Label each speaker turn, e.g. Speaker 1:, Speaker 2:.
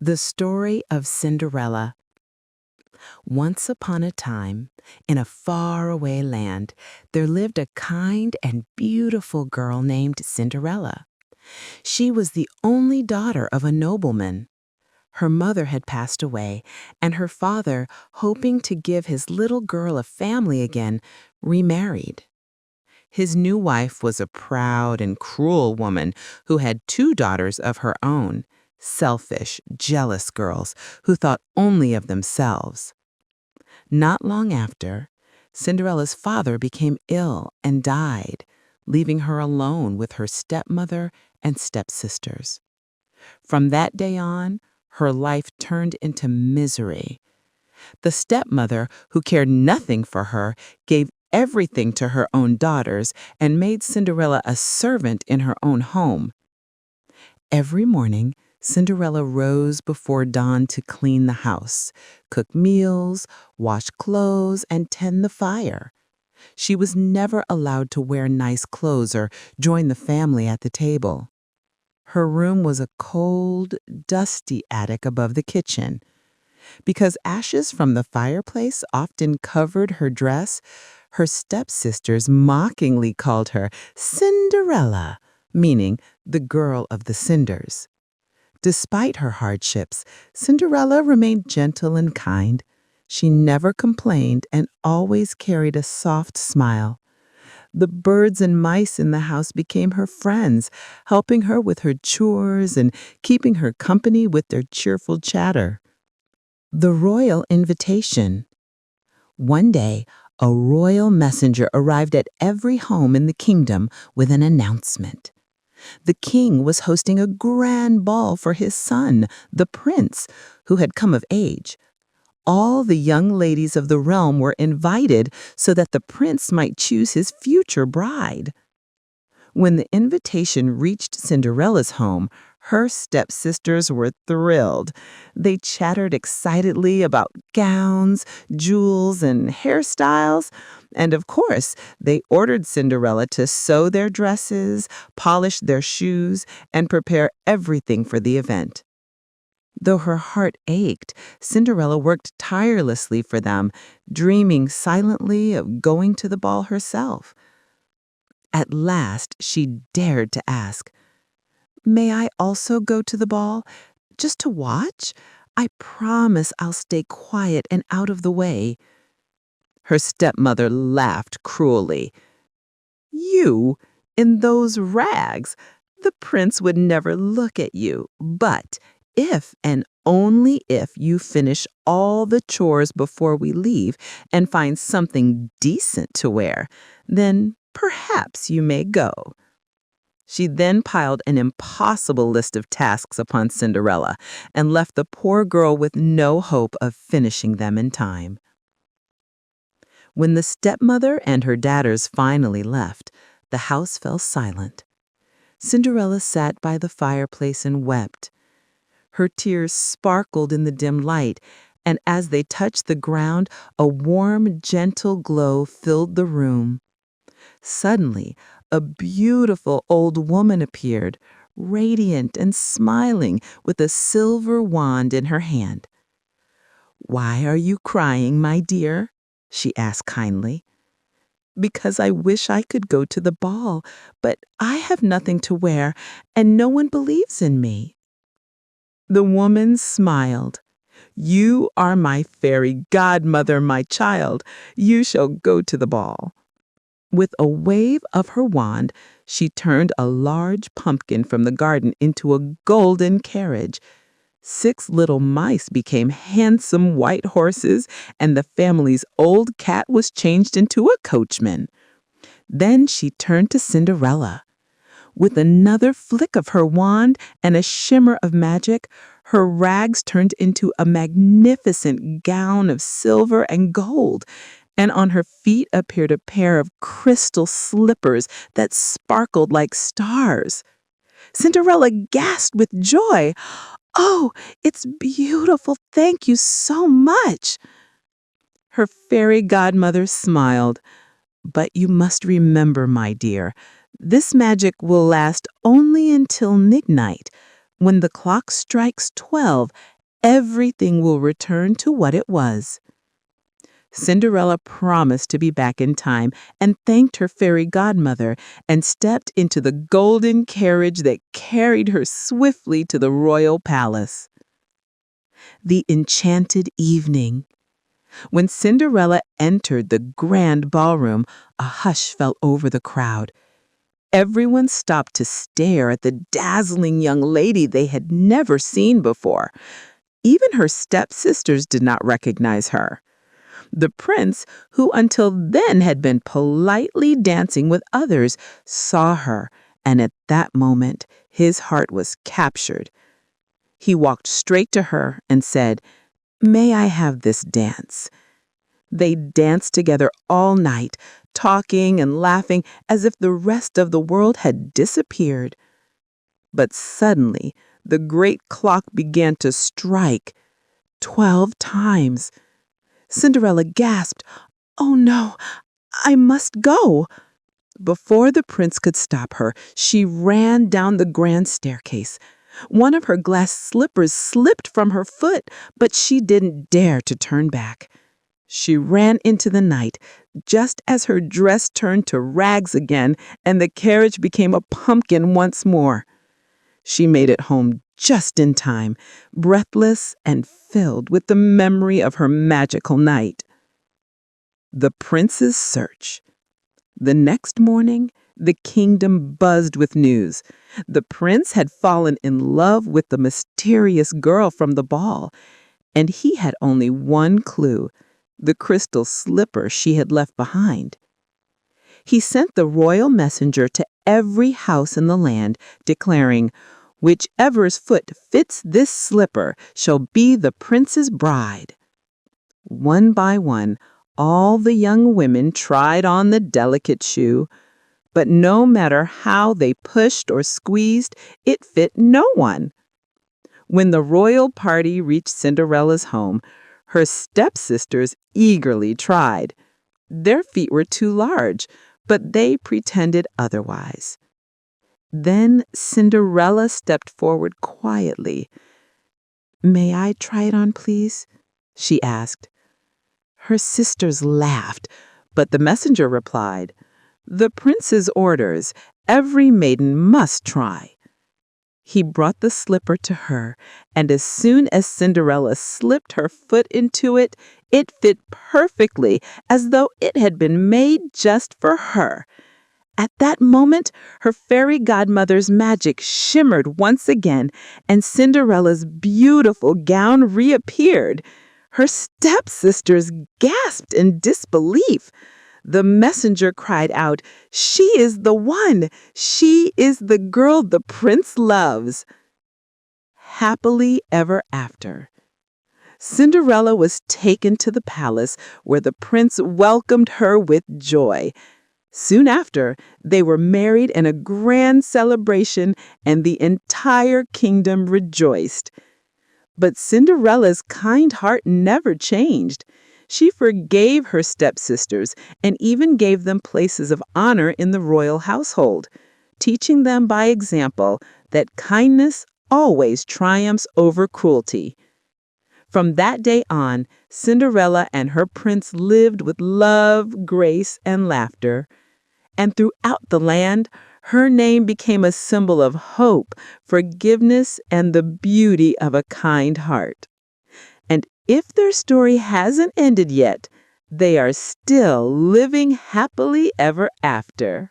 Speaker 1: The story of Cinderella. Once upon a time, in a faraway land, there lived a kind and beautiful girl named Cinderella. She was the only daughter of a nobleman. Her mother had passed away, and her father, hoping to give his little girl a family again, remarried. His new wife was a proud and cruel woman who had two daughters of her own, selfish, jealous girls who thought only of themselves. Not long after, Cinderella's father became ill and died, leaving her alone with her stepmother and stepsisters. From that day on, her life turned into misery. The stepmother, who cared nothing for her, gave everything to her own daughters and made Cinderella a servant in her own home. Every morning, Cinderella rose before dawn to clean the house, cook meals, wash clothes, and tend the fire. She was never allowed to wear nice clothes or join the family at the table. Her room was a cold, dusty attic above the kitchen. Because ashes from the fireplace often covered her dress, her stepsisters mockingly called her Cinderella, meaning the girl of the cinders. Despite her hardships, Cinderella remained gentle and kind. She never complained and always carried a soft smile. The birds and mice in the house became her friends, helping her with her chores and keeping her company with their cheerful chatter. The royal invitation. One day, a royal messenger arrived at every home in the kingdom with an announcement. The king was hosting a grand ball for his son, the prince, who had come of age. All the young ladies of the realm were invited so that the prince might choose his future bride. When the invitation reached Cinderella's home, her stepsisters were thrilled. They chattered excitedly about gowns, jewels, and hairstyles. And of course, they ordered Cinderella to sew their dresses, polish their shoes, and prepare everything for the event. Though her heart ached, Cinderella worked tirelessly for them, dreaming silently of going to the ball herself. At last, she dared to ask, "May I also go to the ball, just to watch? I promise I'll stay quiet and out of the way." Her stepmother laughed cruelly. "You, in those rags? The prince would never look at you. But if and only if you finish all the chores before we leave and find something decent to wear, then perhaps you may go." She then piled an impossible list of tasks upon Cinderella and left the poor girl with no hope of finishing them in time. When the stepmother and her daughters finally left, the house fell silent. Cinderella sat by the fireplace and wept. Her tears sparkled in the dim light, and as they touched the ground, a warm, gentle glow filled the room. Suddenly, a beautiful old woman appeared, radiant and smiling, with a silver wand in her hand. "Why are you crying, my dear?" she asked kindly. "Because I wish I could go to the ball, but I have nothing to wear, and no one believes in me." The woman smiled. "You are my fairy godmother, my child. You shall go to the ball." With a wave of her wand, she turned a large pumpkin from the garden into a golden carriage. 6 little mice became handsome white horses, and the family's old cat was changed into a coachman. Then she turned to Cinderella. With another flick of her wand and a shimmer of magic, her rags turned into a magnificent gown of silver and gold, and on her feet appeared a pair of crystal slippers that sparkled like stars. Cinderella gasped with joy. "Oh, it's beautiful! Thank you so much!" Her fairy godmother smiled. "But you must remember, my dear, this magic will last only until midnight. When the clock strikes 12, everything will return to what it was. Cinderella promised to be back in time and thanked her fairy godmother and stepped into the golden carriage that carried her swiftly to the royal palace. The enchanted evening. When Cinderella entered the grand ballroom, a hush fell over the crowd. Everyone stopped to stare at the dazzling young lady they had never seen before. Even her stepsisters did not recognize her. The prince, who until then had been politely dancing with others, saw her, and at that moment his heart was captured. He walked straight to her and said, "May I have this dance?" They danced together all night, talking and laughing as if the rest of the world had disappeared. But suddenly, the great clock began to strike 12 times. Cinderella gasped, "Oh no, I must go." Before the prince could stop her, she ran down the grand staircase. One of her glass slippers slipped from her foot, but she didn't dare to turn back. She ran into the night, just as her dress turned to rags again and the carriage became a pumpkin once more. She made it home just in time, breathless and filled with the memory of her magical night. The Prince's Search. The next morning, the kingdom buzzed with news. The prince had fallen in love with the mysterious girl from the ball, and he had only one clue: the crystal slipper she had left behind. He sent the royal messenger to every house in the land, declaring, "Whichever's foot fits this slipper shall be the prince's bride." One by one, all the young women tried on the delicate shoe, but no matter how they pushed or squeezed, it fit no one. When the royal party reached Cinderella's home, her stepsisters eagerly tried. Their feet were too large, but they pretended otherwise. Then Cinderella stepped forward quietly. "May I try it on, please?" she asked. Her sisters laughed, but the messenger replied, "The prince's orders. Every maiden must try." He brought the slipper to her, and as soon as Cinderella slipped her foot into it, it fit perfectly, as though it had been made just for her. At that moment, her fairy godmother's magic shimmered once again, and Cinderella's beautiful gown reappeared. Her stepsisters gasped in disbelief. The messenger cried out, "She is the one! She is the girl the prince loves!" Happily ever after. Cinderella was taken to the palace, where the prince welcomed her with joy. Soon after, they were married in a grand celebration, and the entire kingdom rejoiced. But Cinderella's kind heart never changed. She forgave her stepsisters and even gave them places of honor in the royal household, teaching them by example that kindness always triumphs over cruelty. From that day on, Cinderella and her prince lived with love, grace, and laughter. And throughout the land, her name became a symbol of hope, forgiveness, and the beauty of a kind heart. And if their story hasn't ended yet, they are still living happily ever after.